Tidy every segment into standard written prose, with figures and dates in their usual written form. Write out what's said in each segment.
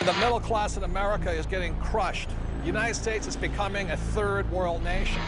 The middle class in America is getting crushed. The United States is becoming a third world nation.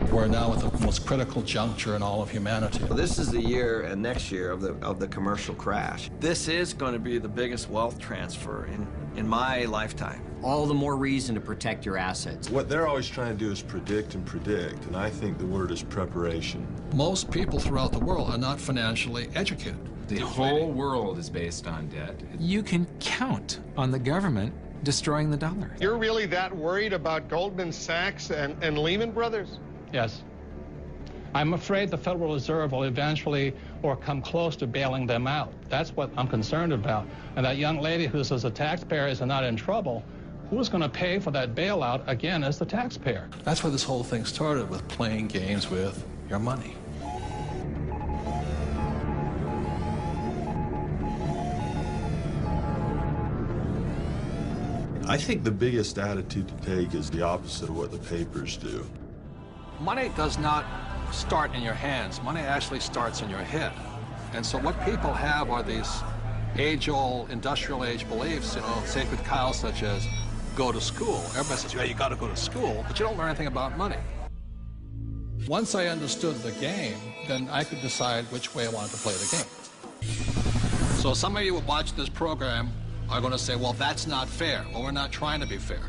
We're now at the most critical juncture in all of humanity. This is the year and next year of the commercial crash. This is going to be the biggest wealth transfer in my lifetime. All the more reason to protect your assets. What they're always trying to do is predict, and I think the word is preparation. Most people throughout the world are not financially educated. The whole world is based on debt. You can count on the government destroying the dollar. You're really that worried about Goldman Sachs and Lehman Brothers? Yes. I'm afraid the Federal Reserve will eventually or come close to bailing them out. That's what I'm concerned about. And that young lady who says the taxpayers are not in trouble, who's going to pay for that bailout again as the taxpayer? That's where this whole thing started, with playing games with your money. I think the biggest attitude to take is the opposite of what the papers do. Money does not start in your hands. Money actually starts in your head. And so what people have are these age-old, industrial-age beliefs, you know, sacred cows such as go to school. Everybody says, yeah, you got to go to school, but you don't learn anything about money. Once I understood the game, then I could decide which way I wanted to play the game. So some of you who watch this program are going to say, well, that's not fair, or we're not trying to be fair.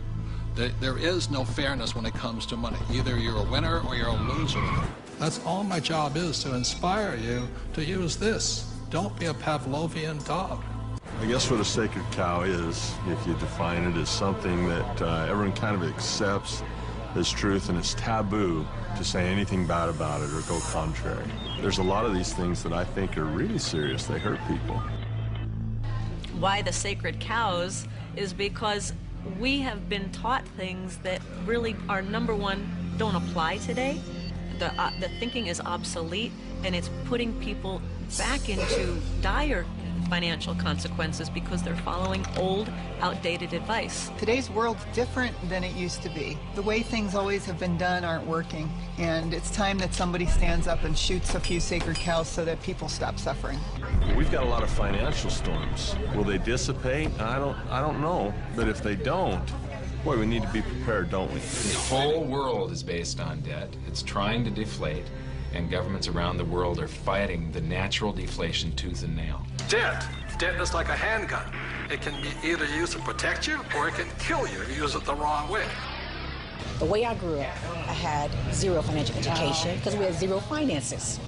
There is no fairness when it comes to money. Either you're a winner or you're a loser. That's all my job is, to inspire you to use this. Don't be a Pavlovian dog. I guess what a sacred cow is, if you define it, is something that everyone kind of accepts as truth, and it's taboo to say anything bad about it or go contrary. There's a lot of these things that I think are really serious. They hurt people. Why the sacred cows is because we have been taught things that really are, number one, don't apply today. The thinking is obsolete, and it's putting people back into dire financial consequences because they're following old, outdated advice. Today's world's different than it used to be. The way things always have been done aren't working, and it's time that somebody stands up and shoots a few sacred cows so that people stop suffering. We've got a lot of financial storms. Will they dissipate? I don't know, but if they don't, boy, we need to be prepared, don't we? The whole world is based on debt. It's trying to deflate, and governments around the world are fighting the natural deflation tooth and nail. Debt is like a handgun. It can be either used to protect you or it can kill you if you use it the wrong way. The way I grew up, I had zero financial education because we had zero finances.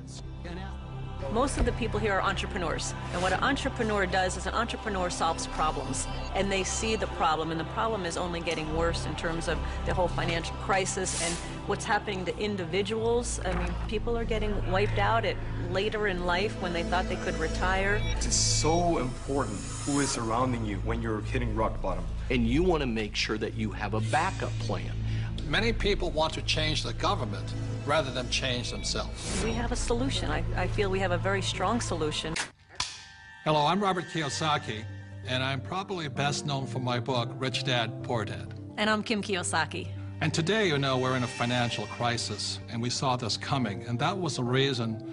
Most of the people here are entrepreneurs, and what an entrepreneur does is an entrepreneur solves problems, and they see the problem, and the problem is only getting worse in terms of the whole financial crisis and what's happening to individuals. I mean, people are getting wiped out at later in life when they thought they could retire. It's so important who is surrounding you when you're hitting rock bottom. And you want to make sure that you have a backup plan. Many people want to change the government rather than change themselves. We have a solution. I feel we have a very strong solution. Hello, I'm Robert Kiyosaki, and I'm probably best known for my book, Rich Dad, Poor Dad. And I'm Kim Kiyosaki. And today, you know, we're in a financial crisis, and we saw this coming, and that was the reason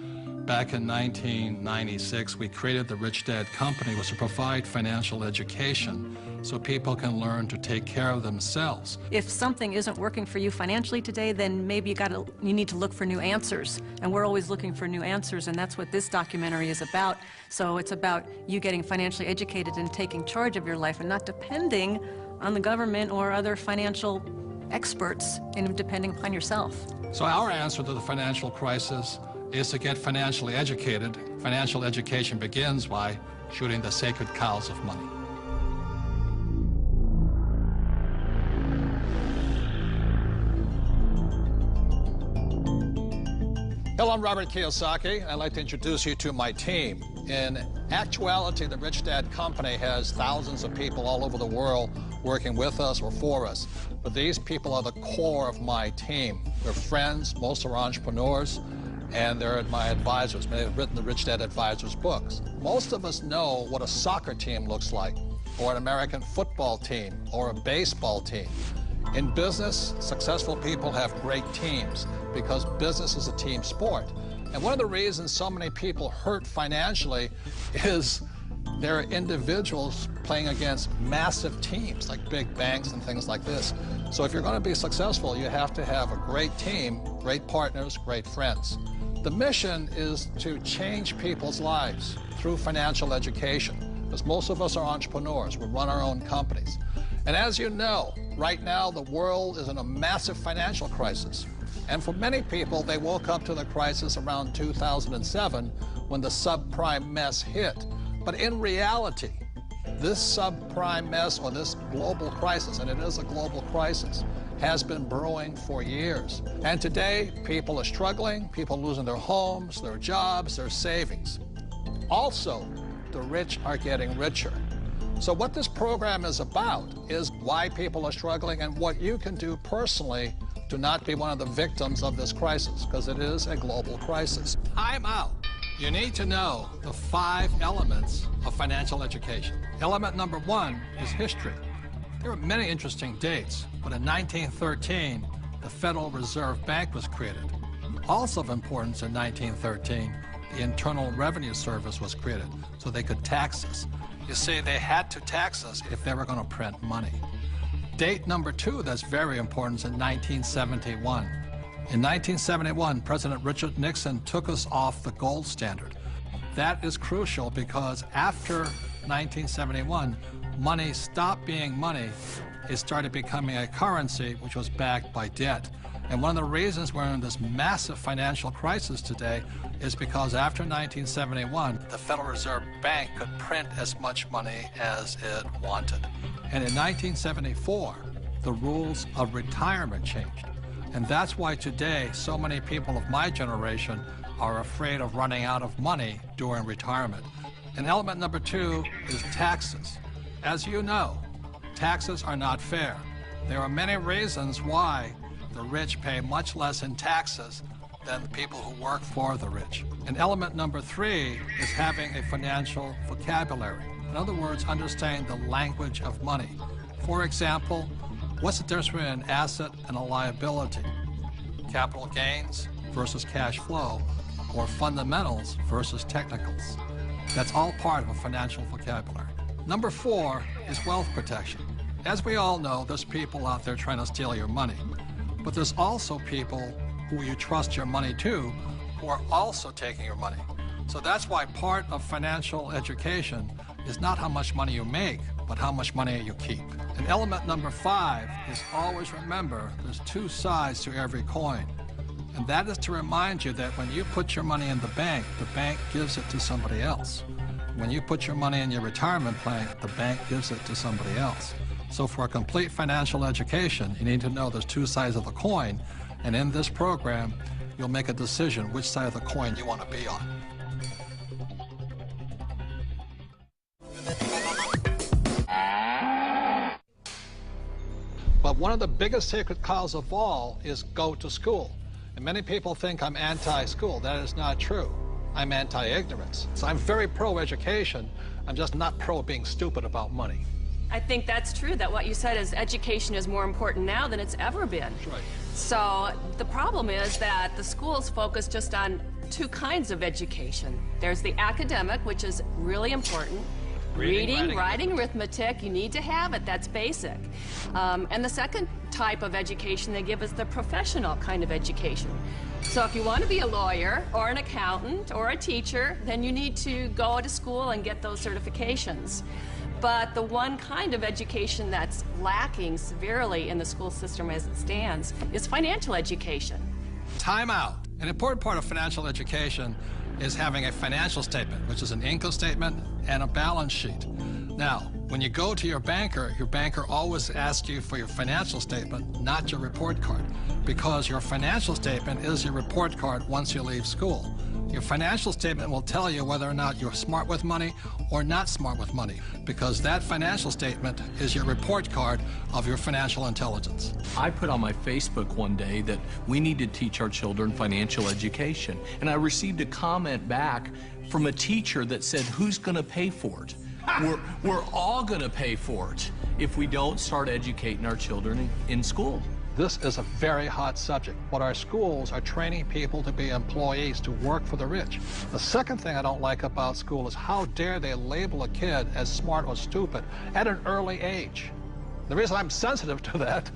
back in 1996 we created the Rich Dad Company, was to provide financial education so people can learn to take care of themselves. If something isn't working for you financially today, then maybe you need to look for new answers. And we're always looking for new answers, and that's what this documentary is about. So it's about you getting financially educated and taking charge of your life and not depending on the government or other financial experts, and depending upon yourself. So our answer to the financial crisis is to get financially educated. Financial education begins by shooting the sacred cows of money. Hello, I'm Robert Kiyosaki. I'd like to introduce you to my team. In actuality, the Rich Dad Company has thousands of people all over the world working with us or for us. But these people are the core of my team. They're friends, most are entrepreneurs, and they're my advisors. Many have written the Rich Dad Advisors books. Most of us know what a soccer team looks like, or an American football team, or a baseball team. In business, successful people have great teams because business is a team sport. And one of the reasons so many people hurt financially is they're individuals playing against massive teams like big banks and things like this. So if you're going to be successful, you have to have a great team, great partners, great friends. The mission is to change people's lives through financial education, because most of us are entrepreneurs. We run our own companies. And as you know, right now the world is in a massive financial crisis. And for many people, they woke up to the crisis around 2007 when the subprime mess hit. But in reality, this subprime mess, or this global crisis, and it is a global crisis, has been brewing for years. And today, people are struggling, people are losing their homes, their jobs, their savings. Also, the rich are getting richer. So what this program is about is why people are struggling and what you can do personally to not be one of the victims of this crisis, because it is a global crisis. Time out. You need to know the 5 elements of financial education. Element number 1 is history. There are many interesting dates, but in 1913, the Federal Reserve Bank was created. Also of importance in 1913, the Internal Revenue Service was created, so they could tax us. You see, they had to tax us if they were going to print money. Date number 2 that's very important is in 1971. In 1971, President Richard Nixon took us off the gold standard. That is crucial because after 1971, money stopped being money. It started becoming a currency which was backed by debt. And one of the reasons we're in this massive financial crisis today is because after 1971, the Federal Reserve Bank could print as much money as it wanted. And in 1974, the rules of retirement changed. And that's why today so many people of my generation are afraid of running out of money during retirement. And element number 2 is taxes. As you know, taxes are not fair. There are many reasons why the rich pay much less in taxes than the people who work for the rich. And element number 3 is having a financial vocabulary. In other words, understanding the language of money. For example, what's the difference between an asset and a liability? Capital gains versus cash flow, or fundamentals versus technicals. That's all part of a financial vocabulary. Number 4 is wealth protection. As we all know, there's people out there trying to steal your money, but there's also people who you trust your money to who are also taking your money. So that's why part of financial education is not how much money you make, but how much money you keep. And element number 5 is always remember there's 2 sides to every coin. And that is to remind you that when you put your money in the bank gives it to somebody else. When you put your money in your retirement plan, the bank gives it to somebody else. So for a complete financial education, you need to know there's 2 sides of the coin, and in this program, you'll make a decision which side of the coin you want to be on. But one of the biggest sacred cows of all is go to school. And many people think I'm anti-school. That is not true. I'm anti-ignorance. So I'm very pro-education. I'm just not pro being stupid about money. I think that's true, that what you said is education is more important now than it's ever been. That's right. So the problem is that the schools focus just on 2 kinds of education. There's the academic, which is really important. Reading, writing, arithmetic, you need to have it, that's basic. And the second type of education they give is the professional kind of education. So if you want to be a lawyer or an accountant or a teacher, then you need to go to school and get those certifications. But the one kind of education that's lacking severely in the school system as it stands is financial education. Time out. An important part of financial education is having a financial statement, which is an income statement and a balance sheet. Now, when you go to your banker always asks you for your financial statement, not your report card, because your financial statement is your report card once you leave school. Your financial statement will tell you whether or not you're smart with money or not smart with money, because that financial statement is your report card of your financial intelligence. I put on my Facebook one day that we need to teach our children financial education, and I received a comment back from a teacher that said, who's going to pay for it? We're all going to pay for it if we don't start educating our children in school. This is a very hot subject, but our schools are training people to be employees, to work for the rich. The second thing I don't like about school is how dare they label a kid as smart or stupid at an early age. The reason I'm sensitive to that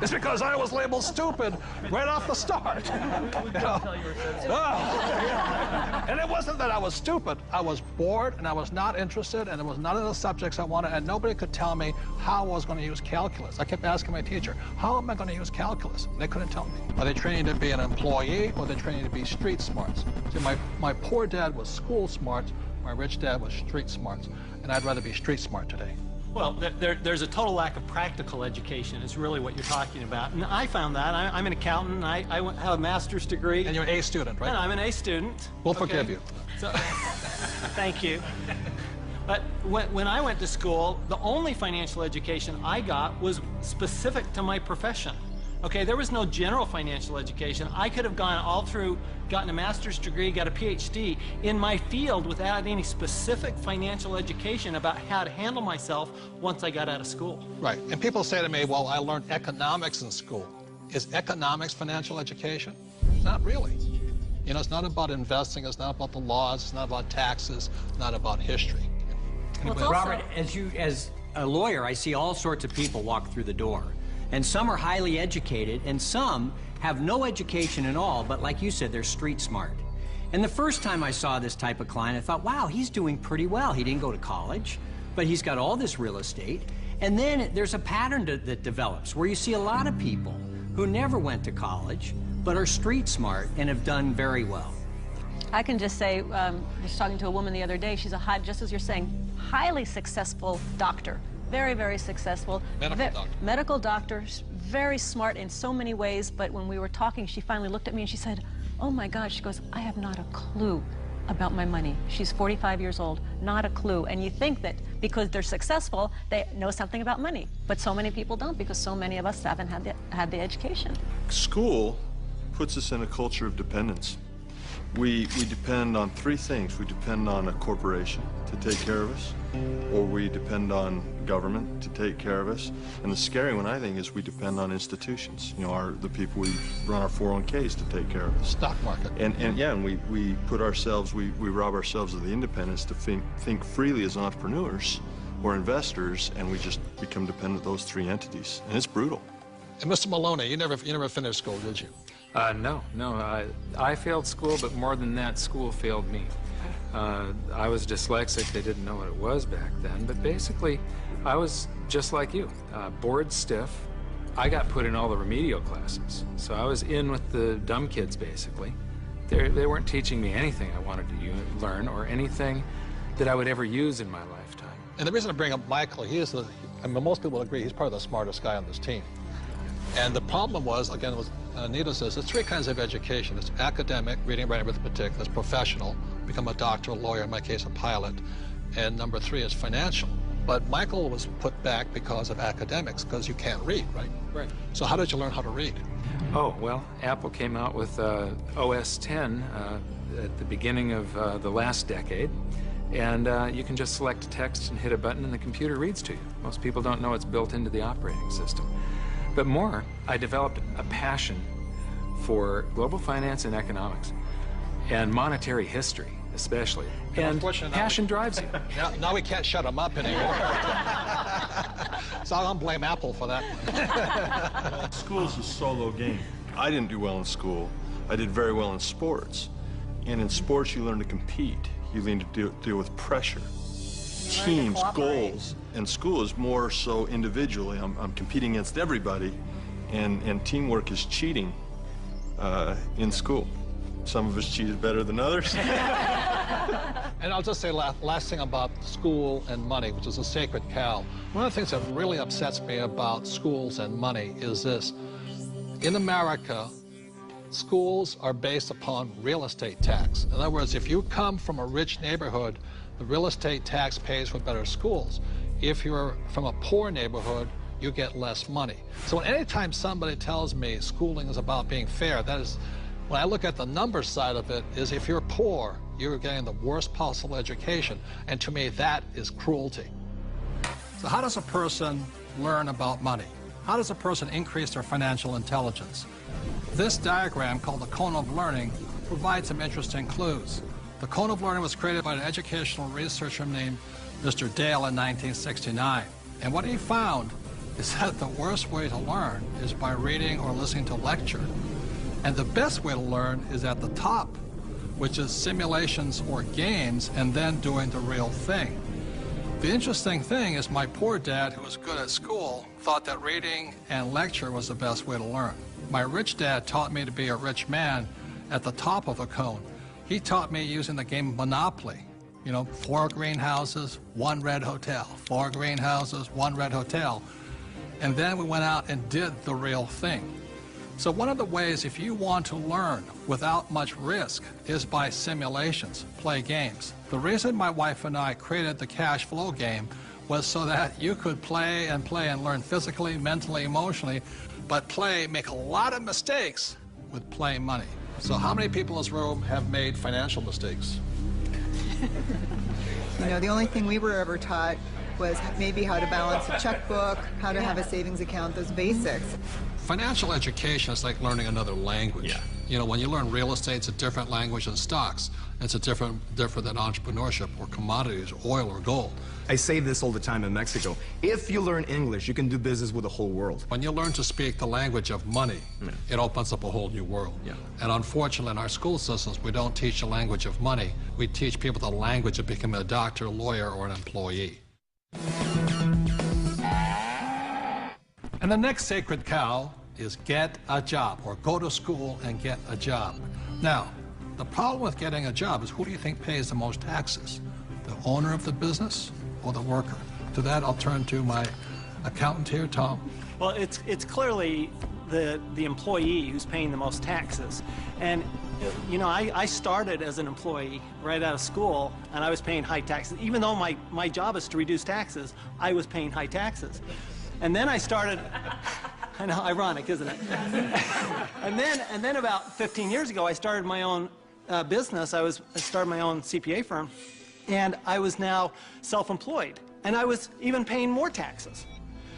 is because I was labeled stupid right off the start. And it wasn't that I was stupid. I was bored, and I was not interested, and it was none of the subjects I wanted, and nobody could tell me how I was going to use calculus. I kept asking my teacher, how am I going to use calculus? And they couldn't tell me. Are they training to be an employee, or are they training to be street smarts? See, my poor dad was school smart, my rich dad was street smarts, and I'd rather be street smart today. Well, there's a total lack of practical education is really what you're talking about. And I found that. I'm an accountant. I have a master's degree. And you're an A student, right? And I'm an A student. We'll forgive you. So, thank you. But when I went to school, the only financial education I got was specific to my profession. Okay, there was no general financial education. I could have gone all through, gotten a master's degree, got a PhD in my field without any specific financial education about how to handle myself once I got out of school. Right, and people say to me, well, I learned economics in school. Is economics financial education? Not really. You know, it's not about investing, it's not about the laws, it's not about taxes, it's not about history. Well, Robert, as a lawyer, I see all sorts of people walk through the door. And some are highly educated, and some have no education at all, but like you said, they're street smart. And the first time I saw this type of client, I thought, wow, he's doing pretty well. He didn't go to college, but he's got all this real estate. And then there's a pattern that develops where you see a lot of people who never went to college, but are street smart and have done very well. I can just say, just talking to a woman the other day, she's just as you're saying, highly successful doctor. Very, very successful. Medical doctor, very smart in so many ways, but when we were talking, she finally looked at me and she said, oh my God, she goes, I have not a clue about my money. She's 45 years old, not a clue. And you think that because they're successful, they know something about money. But so many people don't, because so many of us haven't had the education. School puts us in a culture of dependence. We depend on three things. We depend on a corporation to take care of us, or we depend on government to take care of us. And the scary one, I think, is we depend on institutions. You know, the people we run our 401ks to take care of us. Stock market. And we put ourselves, we rob ourselves of the independence to think freely as entrepreneurs or investors, and we just become dependent on those three entities. And it's brutal. And Mr. Maloney, you never finished school, did you? No. I failed school, but more than that, school failed me. I was dyslexic. They didn't know what it was back then, but basically, I was just like you, bored stiff. I got put in all the remedial classes, so I was in with the dumb kids, basically. They weren't teaching me anything I wanted to learn or anything that I would ever use in my lifetime. And the reason I bring up Michael, I mean, most people agree he's probably the smartest guy on this team. And the problem was, again, was Anita says, there's three kinds of education. It's academic, reading, writing, arithmetic. That's professional, become a doctor, a lawyer, in my case, a pilot. And number three is financial. But Michael was put back because of academics, because you can't read, right? Right. So how did you learn how to read? Oh, well, Apple came out with OS 10 at the beginning of the last decade. And you can just select a text and hit a button and the computer reads to you. Most people don't know it's built into the operating system. But more, I developed a passion for global finance and economics, and monetary history, especially. And passion drives you. Now we can't shut them up anymore. So I'll blame Apple for that. School's a solo game. I didn't do well in school. I did very well in sports. And in sports, you learn to compete. You learn to deal with pressure, teams, goals. And school is more so individually. I'm competing against everybody, and teamwork is cheating in school. Some of us cheated better than others. And I'll just say last thing about school and money, which is a sacred cow. One of the things that really upsets me about schools and money is this. In America, schools are based upon real estate tax. In other words, if you come from a rich neighborhood, the real estate tax pays for better schools. If you're from a poor neighborhood, you get less money. So anytime somebody tells me schooling is about being fair, that is, when I look at the numbers side of it, is if you're poor, you're getting the worst possible education. And to me, that is cruelty. So how does a person learn about money? how does a person increase their financial intelligence? This diagram, called the cone of learning, provides some interesting clues. The cone of learning was created by an educational researcher named Mr. Dale in 1969. And what he found is that the worst way to learn is by reading or listening to a lecture. And the best way to learn is at the top, which is simulations or games, and then doing the real thing. The interesting thing is my poor dad, who was good at school, thought that reading and lecture was the best way to learn. My rich dad taught me to be a rich man at the top of the cone. He taught me using the game Monopoly. You know, 4 greenhouses, 1 red hotel. 4 greenhouses, 1 red hotel. And then we went out and did the real thing. So one of the ways, if you want to learn without much risk, is by simulations, play games. The reason my wife and I created the cash flow game was so that you could play and learn physically, mentally, emotionally, but make a lot of mistakes with play money. So how many people in this room have made financial mistakes? You know, the only thing we were ever taught was maybe how to balance a checkbook, how to have a savings account, those basics. Financial education is like learning another language. Yeah. You know, when you learn real estate, it's a different language than stocks. It's a different than entrepreneurship or commodities, oil or gold. I say this all the time in Mexico. If you learn English, you can do business with the whole world. When you learn to speak the language of money, it opens up a whole new world. Yeah. And unfortunately, in our school systems, we don't teach the language of money. We teach people the language of becoming a doctor, lawyer, or an employee. And the next sacred cow is get a job, or go to school and get a job. Now, the problem with getting a job is, who do you think pays the most taxes? The owner of the business or the worker? To that, I'll turn to my accountant here, Tom. Well, it's clearly the employee who's paying the most taxes. And, you know, I started as an employee right out of school, and I was paying high taxes. Even though my job is to reduce taxes, I was paying high taxes. And then I started, I know, ironic, isn't it? and then about 15 years ago, I started my own business. I started my own CPA firm, and I was now self-employed, and I was even paying more taxes.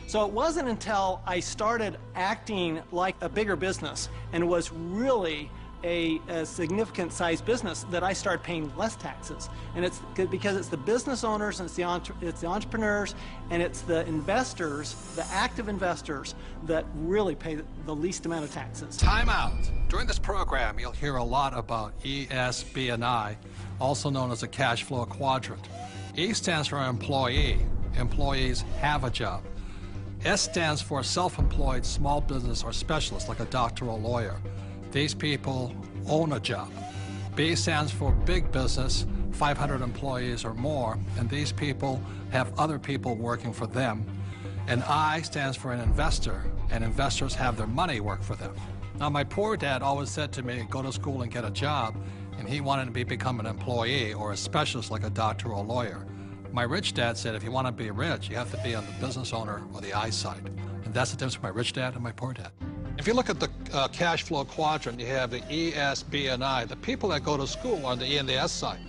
So it wasn't until I started acting like a bigger business and was really a significant sized business that I started paying less taxes. And it's because it's the business owners, and it's the entrepreneurs, and it's the investors, the active investors, that really pay the least amount of taxes. Time out. During this program, you'll hear a lot about ESB&I, also known as a cash flow quadrant. E stands for employee. Employees have a job. S stands for self-employed, small business, or specialist, like a doctor or lawyer. These people own a job. B stands for big business, 500 employees or more, and these people have other people working for them. And I stands for an investor, and investors have their money work for them. Now, my poor dad always said to me, go to school and get a job, and he wanted me to become an employee or a specialist like a doctor or a lawyer. My rich dad said, if you want to be rich, you have to be on the business owner or the I side. And that's the difference between my rich dad and my poor dad. If you look at the cash flow quadrant, you have the E, S, B, and I. The people that go to school are on the E and the S side.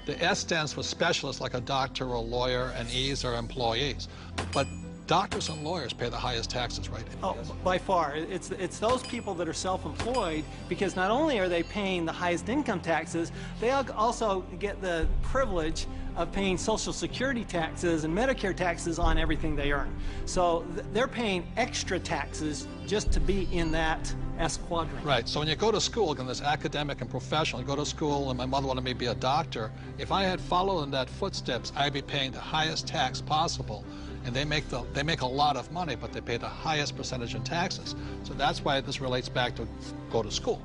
The S stands for specialists, like a doctor or a lawyer, and E's are employees. But doctors and lawyers pay the highest taxes, right? Oh, by far. It's those people that are self-employed, because not only are they paying the highest income taxes, they also get the privilege of paying Social Security taxes and Medicare taxes on everything they earn. So they're paying extra taxes just to be in that S quadrant. Right, so when you go to school, again, this academic and professional, you go to school, and my mother wanted me to be a doctor. If I had followed in that footsteps, I'd be paying the highest tax possible. And they make a lot of money, but they pay the highest percentage in taxes. So that's why this relates back to go to school.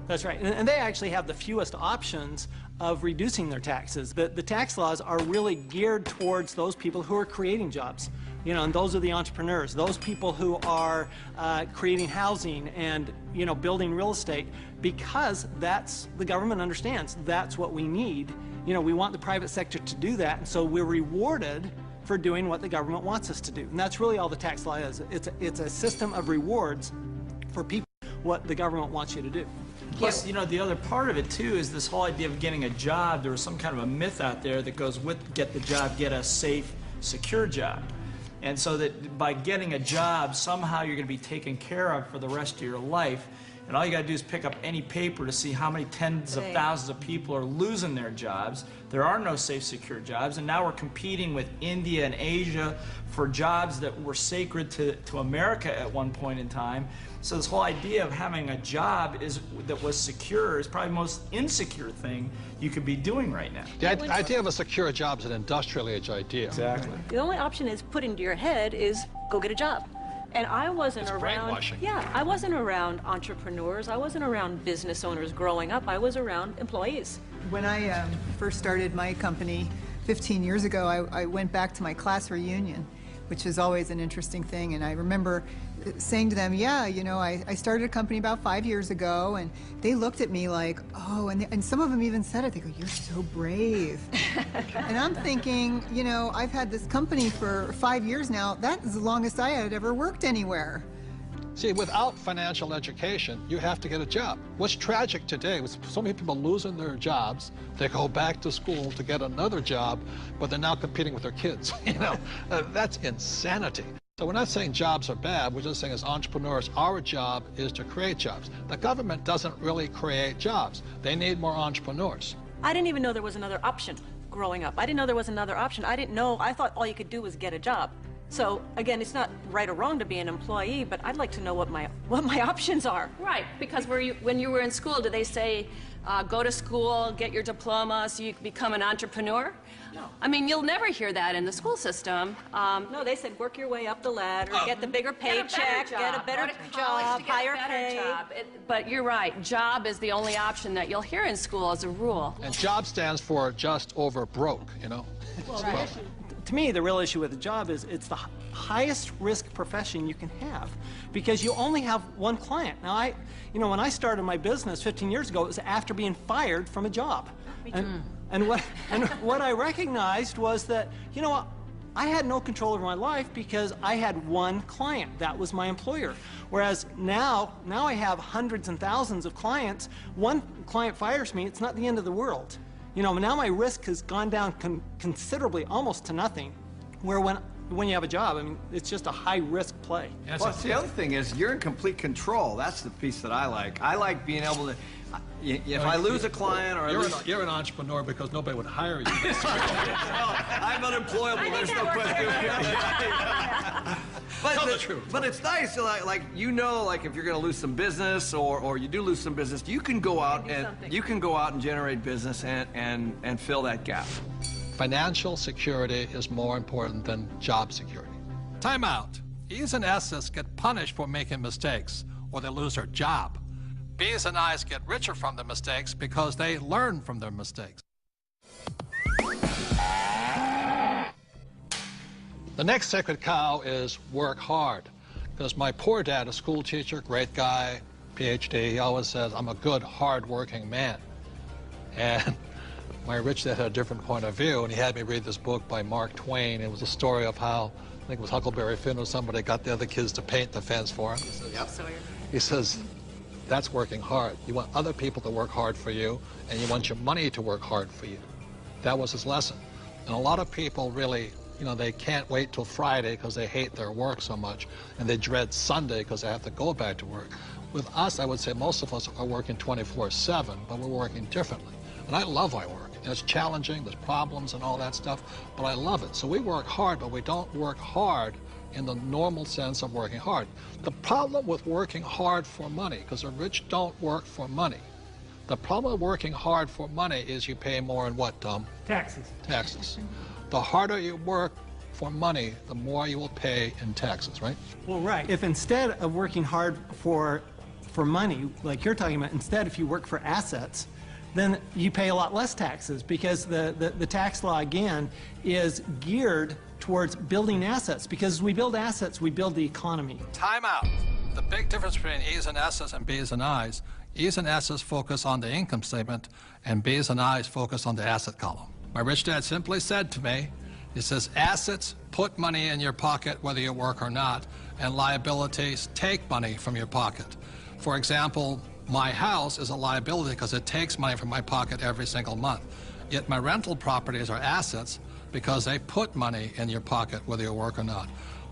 That's right, and they actually have the fewest options of reducing their taxes. The tax laws are really geared towards those people who are creating jobs. You know, and those are the entrepreneurs, those people who are creating housing and, you know, building real estate, because the government understands that's what we need. You know, we want the private sector to do that, and so we're rewarded for doing what the government wants us to do. And that's really all the tax law is. It's a system of rewards for people, what the government wants you to do. Plus, you know, the other part of it, too, is this whole idea of getting a job. There was some kind of a myth out there that goes with get the job, get a safe, secure job. And so that by getting a job, somehow you're going to be taken care of for the rest of your life. And all you got to do is pick up any paper to see how many tens of thousands of people are losing their jobs. There are no safe, secure jobs. And now we're competing with India and Asia for jobs that were sacred to America at one point in time. So this whole idea of having a job that was secure is probably the most insecure thing you could be doing right now. The idea of a secure job is an industrial age idea. Exactly. The only option is put into your head is go get a job. And I wasn't around. Brainwashing. Yeah, I wasn't around entrepreneurs. I wasn't around business owners growing up. I was around employees. When I first started my company 15 years ago, I went back to my class reunion, which is always an interesting thing. And I remember saying to them, yeah, you know, I started a company about 5 years ago, and they looked at me like, oh, and some of them even said it. They go, you're so brave. And I'm thinking, you know, I've had this company for 5 years now. That is the longest I had ever worked anywhere. See, without financial education, you have to get a job. What's tragic today with so many people losing their jobs, they go back to school to get another job, but they're now competing with their kids. You know, that's insanity. So we're not saying jobs are bad. We're just saying as entrepreneurs, our job is to create jobs. The government doesn't really create jobs. They need more entrepreneurs. I didn't even know there was another option growing up. I didn't know there was another option. I didn't know. I thought all you could do was get a job. So again, it's not right or wrong to be an employee, but I'd like to know what my options are. Right, because when you were in school, did they say, go to school, get your diploma so you can become an entrepreneur? No. I mean, you'll never hear that in the school system. No, they said work your way up the ladder, get the bigger paycheck, get a better job, higher pay. But you're right, job is the only option that you'll hear in school as a rule. And job stands for just over broke, you know? Well, to me, the real issue with the job is it's the highest risk profession you can have because you only have one client. Now, when I started my business 15 years ago, it was after being fired from a job. And what I recognized was that, you know what, I had no control over my life because I had one client. That was my employer. Whereas now I have hundreds and thousands of clients. One client fires me, it's not the end of the world. You know, now my risk has gone down considerably, almost to nothing, where when you have a job, I mean, it's just a high-risk play. Plus, the other thing is you're in complete control. That's the piece that I like. I like being able to, if I lose a client or you're an entrepreneur because nobody would hire you. I'm unemployable, there's no question. Tell the truth. But it's nice, like if you're going to lose some business or you do lose some business, you can go out and generate business and fill that gap. Financial security is more important than job security. Time out. E's and S's get punished for making mistakes or they lose their job. B's and I's get richer from their mistakes because they learn from their mistakes. The next sacred cow is work hard. Because my poor dad, a school teacher, great guy, PhD, he always says, I'm a good, hard-working man. And my rich dad had a different point of view, and he had me read this book by Mark Twain. It was a story of how, I think it was Huckleberry Finn or somebody got the other kids to paint the fence for him. He says, that's working hard. You want other people to work hard for you, and you want your money to work hard for you. That was his lesson. And a lot of people really, you know, they can't wait till Friday because they hate their work so much, and they dread Sunday because they have to go back to work. With us, I would say most of us are working 24/7, but we're working differently. And I love my work. And it's challenging, there's problems and all that stuff, but I love it. So we work hard, but we don't work hard in the normal sense of working hard. The problem with working hard for money, because the rich don't work for money. The problem with working hard for money is you pay more in what, Tom? Taxes. Taxes. The harder you work for money, the more you will pay in taxes, right? Well, right. If instead of working hard for money, like you're talking about, instead if you work for assets, then you pay a lot less taxes because the tax law, again, is geared towards building assets. Because as we build assets, we build the economy. Time out. The big difference between E's and S's and B's and I's, E's and S's focus on the income statement, and B's and I's focus on the asset column. My rich dad simply said to me, he says, assets put money in your pocket whether you work or not, and liabilities take money from your pocket. For example, my house is a liability because it takes money from my pocket every single month. Yet my rental properties are assets because they put money in your pocket whether you work or not.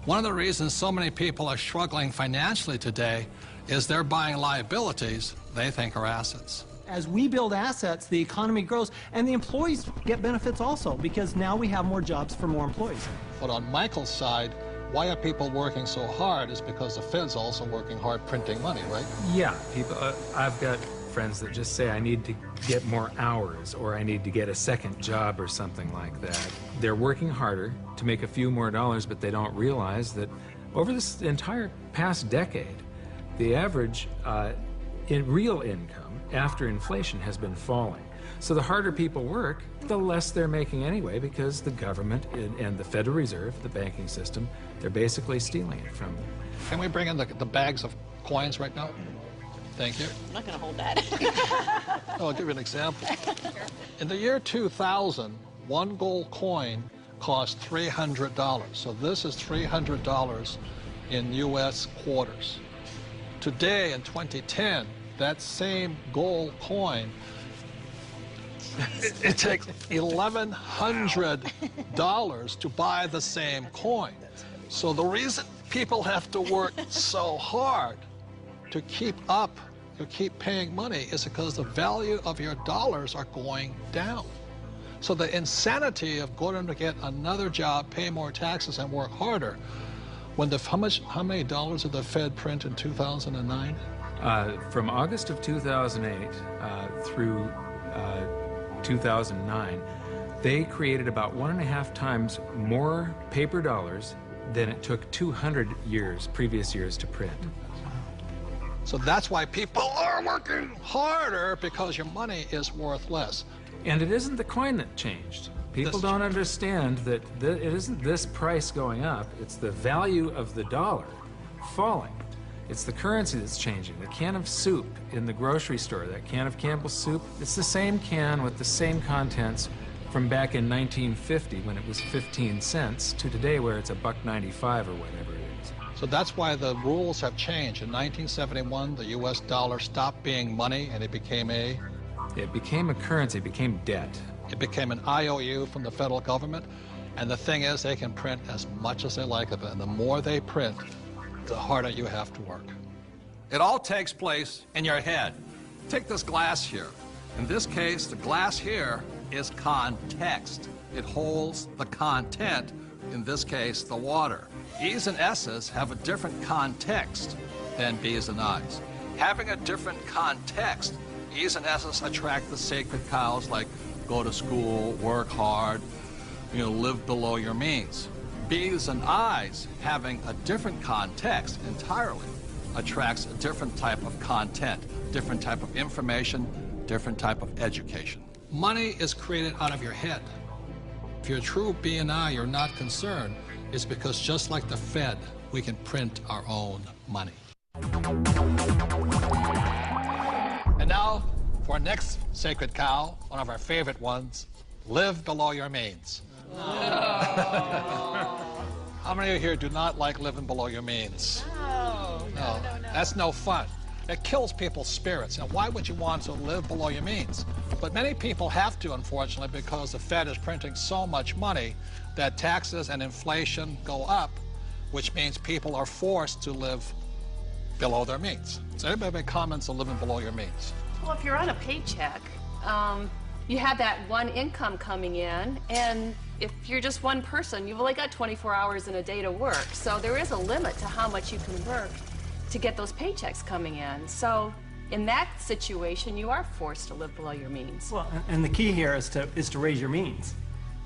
One of the reasons so many people are struggling financially today is they're buying liabilities they think are assets. As we build assets, the economy grows, and the employees get benefits also, because now we have more jobs for more employees. But on Michael's side, why are people working so hard is because the Fed's also working hard printing money, right? Yeah, people. I've got friends that just say, I need to get more hours, or I need to get a second job or something like that. They're working harder to make a few more dollars, but they don't realize that over this entire past decade, the average in real income after inflation has been falling. So the harder people work, the less they're making anyway, because the government and the Federal Reserve, the banking system, they're basically stealing it from them. Can we bring in the bags of coins right now? Thank you. I'm not going to hold that. I'll give you an example. In the year 2000, one gold coin cost $300. So this is $300 in U.S. quarters. Today, in 2010, that same gold coin, it takes $1,100 to buy the same coin. So the reason people have to work so hard to keep paying money is because the value of your dollars are going down. So the insanity of going to get another job, pay more taxes, and work harder, when how many dollars did the Fed print in 2009? From August of 2008 through 2009, they created about 1.5 times more paper dollars than it took 200 previous years to print. So that's why people are working harder, because your money is worth less. And it isn't the coin that changed. People don't understand that it isn't this price going up, it's the value of the dollar falling. It's the currency that's changing. The can of soup in the grocery store, that can of Campbell's soup, it's the same can with the same contents from back in 1950 when it was 15 cents to today where it's $1.95 or whatever it is. So that's why the rules have changed. In 1971, the U.S. dollar stopped being money and it became a currency, it became debt. It became an IOU from the federal government. And the thing is, they can print as much as they like of it. And the more they print, the harder you have to work. It all takes place in your head. Take this glass here. In this case, the glass here is context. It holds the content, in this case, the water. E's and S's have a different context than B's and I's. Having a different context, E's and S's attract the sacred cows like go to school, work hard, live below your means. B's and I's, having a different context entirely, attracts a different type of content, different type of information, different type of education. Money is created out of your head. If you're a true B and I, you're not concerned, it's because just like the Fed, we can print our own money. And now, for our next sacred cow, one of our favorite ones, live below your means. How many of you here do not like living below your means? No. That's no fun. It kills people's spirits. And why would you want to live below your means? But many people have to, unfortunately, because the Fed is printing so much money that taxes and inflation go up, which means people are forced to live below their means. So anybody have any comments on living below your means? Well, if you're on a paycheck, you have that one income coming in, and if you're just one person, you've only got 24 hours in a day to work. So there is a limit to how much you can work to get those paychecks coming in. So in that situation, you are forced to live below your means. Well, and the key here is to raise your means.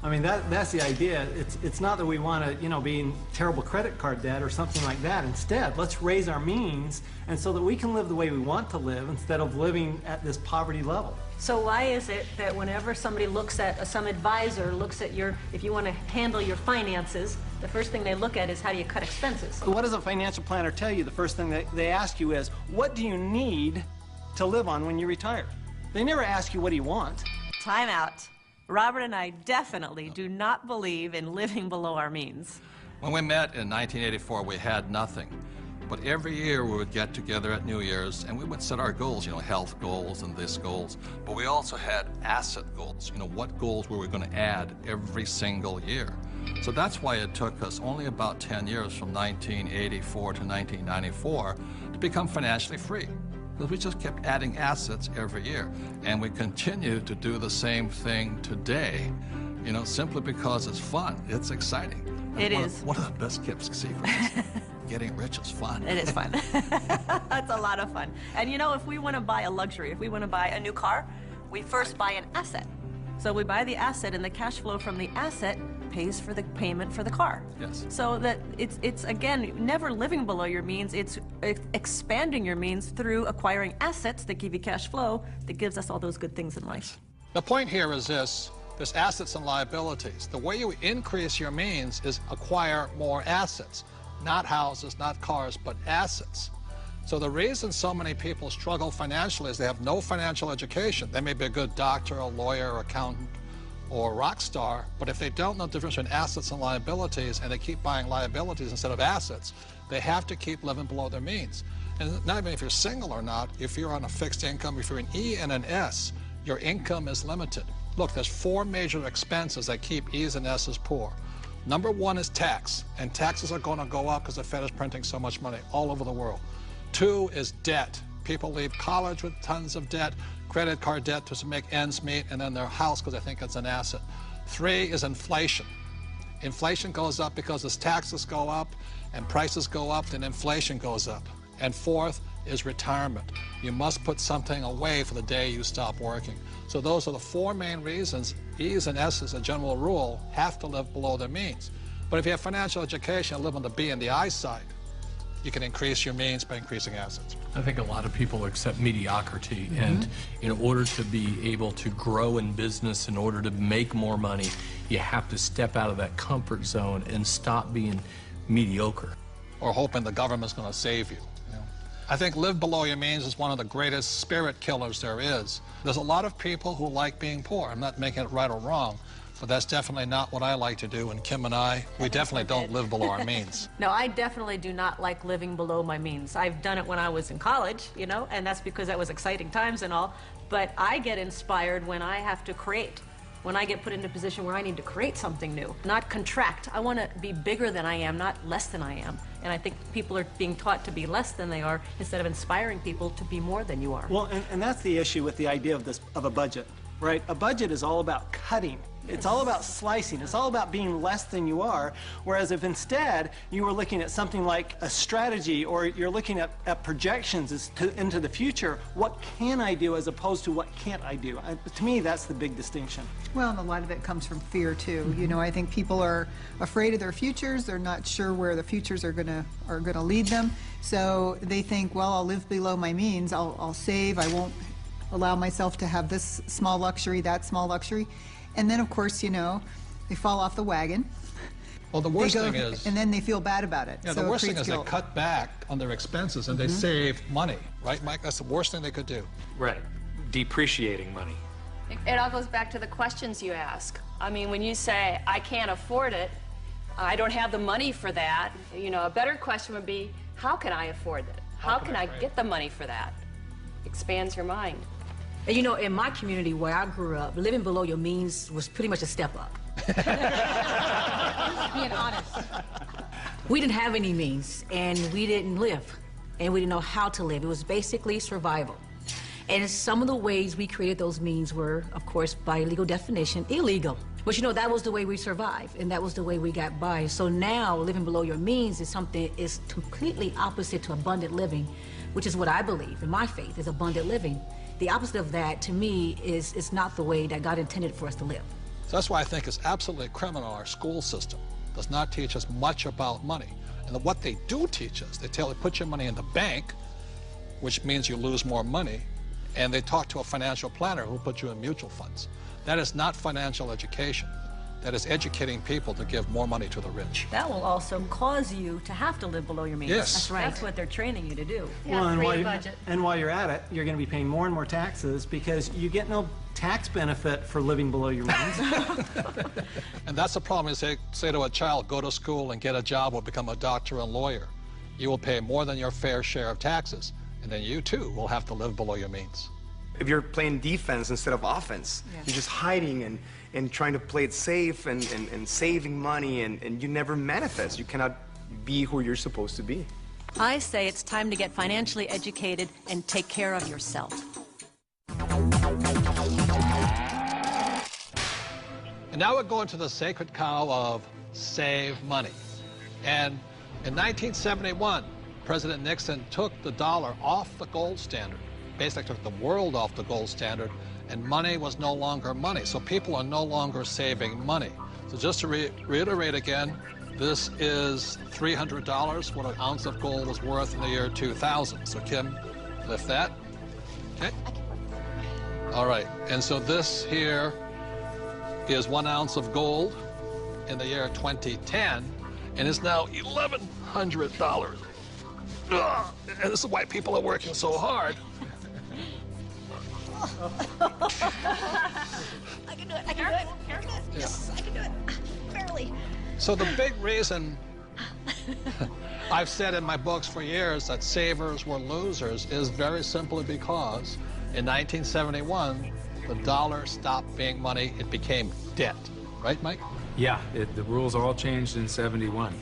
I mean, that's the idea. It's not that we want to, be in terrible credit card debt or something like that. Instead, let's raise our means, and so that we can live the way we want to live instead of living at this poverty level. So why is it that whenever somebody looks at, some advisor looks at if you want to handle your finances, the first thing they look at is how do you cut expenses? What does a financial planner tell you? The first thing they ask you is, what do you need to live on when you retire? They never ask you, what do you want? Time out. Robert and I definitely do not believe in living below our means. When we met in 1984, we had nothing. But every year we would get together at New Year's and we would set our goals, you know, health goals and this goals. But we also had asset goals, you know, what goals were we going to add every single year. So that's why it took us only about 10 years from 1984 to 1994 to become financially free. Because we just kept adding assets every year. And we continue to do the same thing today, you know, simply because it's fun. It's exciting. It is. One of the best kept secrets. Getting rich is fun. It is fun. It's a lot of fun. And you know, if we want to buy a luxury, if we want to buy a new car, we first buy an asset. So we buy the asset, and the cash flow from the asset pays for the payment for the car. Yes. So that it's again, never living below your means. It's expanding your means through acquiring assets that give you cash flow that gives us all those good things in life. The point here is this. There's assets and liabilities. The way you increase your means is acquire more assets. Not houses, not cars, but assets. So the reason so many people struggle financially is they have no financial education. They may be a good doctor, a lawyer, accountant, or a rock star, but if they don't know the difference between assets and liabilities, and they keep buying liabilities instead of assets, they have to keep living below their means. And not even if you're single or not, if you're on a fixed income, if you're an E and an S, your income is limited. Look, there's 4 major expenses that keep E's and S's poor. Number 1 is tax, and taxes are going to go up because the Fed is printing so much money all over the world. 2 is debt. People leave college with tons of debt, credit card debt to make ends meet, and then their house because they think it's an asset. 3 is inflation. Inflation goes up because as taxes go up and prices go up, then inflation goes up. And 4th is retirement. You must put something away for the day you stop working. So those are the 4 main reasons E's and S's, as a general rule, have to live below their means. But if you have financial education and live on the B and the I side, you can increase your means by increasing assets. I think a lot of people accept mediocrity, and in order to be able to grow in business, in order to make more money, you have to step out of that comfort zone and stop being mediocre. Or hoping the government's going to save you. I think live below your means is one of the greatest spirit killers there is. There's a lot of people who like being poor. I'm not making it right or wrong, but that's definitely not what I like to do. And Kim and I, we definitely don't live below our means. No, I definitely do not like living below my means. I've done it when I was in college, you know, and that's because that was exciting times and all. But I get inspired when I have to create. When I get put into a position where I need to create something new, not contract. I want to be bigger than I am, not less than I am. And I think people are being taught to be less than they are instead of inspiring people to be more than you are. Well, and that's the issue with the idea of a budget, right? A budget is all about cutting. It's all about slicing. It's all about being less than you are. Whereas if instead you were looking at something like a strategy, or you're looking at projections into the future, what can I do as opposed to what can't I do? To me, that's the big distinction. Well, and a lot of it comes from fear too. You know, I think people are afraid of their futures. They're not sure where the futures are gonna lead them. So they think, well, I'll live below my means. I'll save. I won't allow myself to have this small luxury, that small luxury. And then, of course, you know, they fall off the wagon. Well, the worst thing is... And then they feel bad about it. Yeah, so the worst thing is they cut back on their expenses and they save money. Right, Mike? That's the worst thing they could do. Right. Depreciating money. It all goes back to the questions you ask. I mean, when you say, I can't afford it, I don't have the money for that, you know, a better question would be, how can I afford it? How can I get the money for that? Expands your mind. And you know, in my community where I grew up, living below your means was pretty much a step up. Just being honest. We didn't have any means, and we didn't live, and we didn't know how to live. It was basically survival. And some of the ways we created those means were, of course, by legal definition, illegal. But you know, that was the way we survived, and that was the way we got by. So now, living below your means is something is completely opposite to abundant living, which is what I believe in my faith is abundant living. The opposite of that, to me, is not the way that God intended for us to live. So that's why I think it's absolutely criminal our school system does not teach us much about money. And what they do teach us, they tell you put your money in the bank, which means you lose more money, and they talk to a financial planner who puts you in mutual funds. That is not financial education. That is educating people to give more money to the rich. That will also cause you to have to live below your means. Yes. That's right. That's what they're training you to do. Well, and while you're at it, you're going to be paying more and more taxes because you get no tax benefit for living below your means. And that's the problem is they say to a child, go to school and get a job or become a doctor and lawyer. you will pay more than your fair share of taxes, and then you too will have to live below your means. If you're playing defense instead of offense, you're just hiding and trying to play it safe and saving money, and you never manifest. You cannot be who you're supposed to be. I say it's time to get financially educated and take care of yourself. And now we're going to the sacred cow of save money. And in 1971, President Nixon took the dollar off the gold standard, basically took the world off the gold standard, and money was no longer money. So people are no longer saving money. So just to reiterate again, this is $300, what an ounce of gold was worth in the year 2000. So Kim, lift that. Okay. All right, and so this here is 1 ounce of gold in the year 2010, and it's now $1,100. And this is why people are working so hard. I can do it. I can do it. Yes, I can do it. Barely. So the big reason I've said in my books for years that savers were losers is very simply because in 1971, the dollar stopped being money. It became debt. Right, Mike? Yeah, the rules all changed in '71.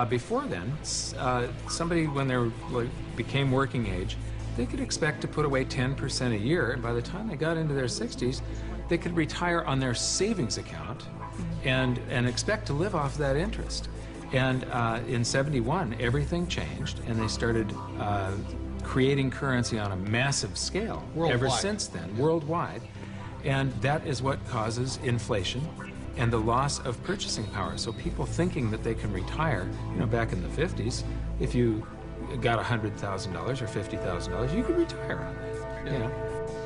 Before then, somebody, when they became working age, they could expect to put away 10% a year, and by the time they got into their 60s, they could retire on their savings account and expect to live off that interest. And in '71, everything changed, and they started creating currency on a massive scale. Worldwide. Ever since then, worldwide. And that is what causes inflation and the loss of purchasing power. So people thinking that they can retire, you know, back in the 50s, if you got $100,000 or $50,000, you could retire on that, you know.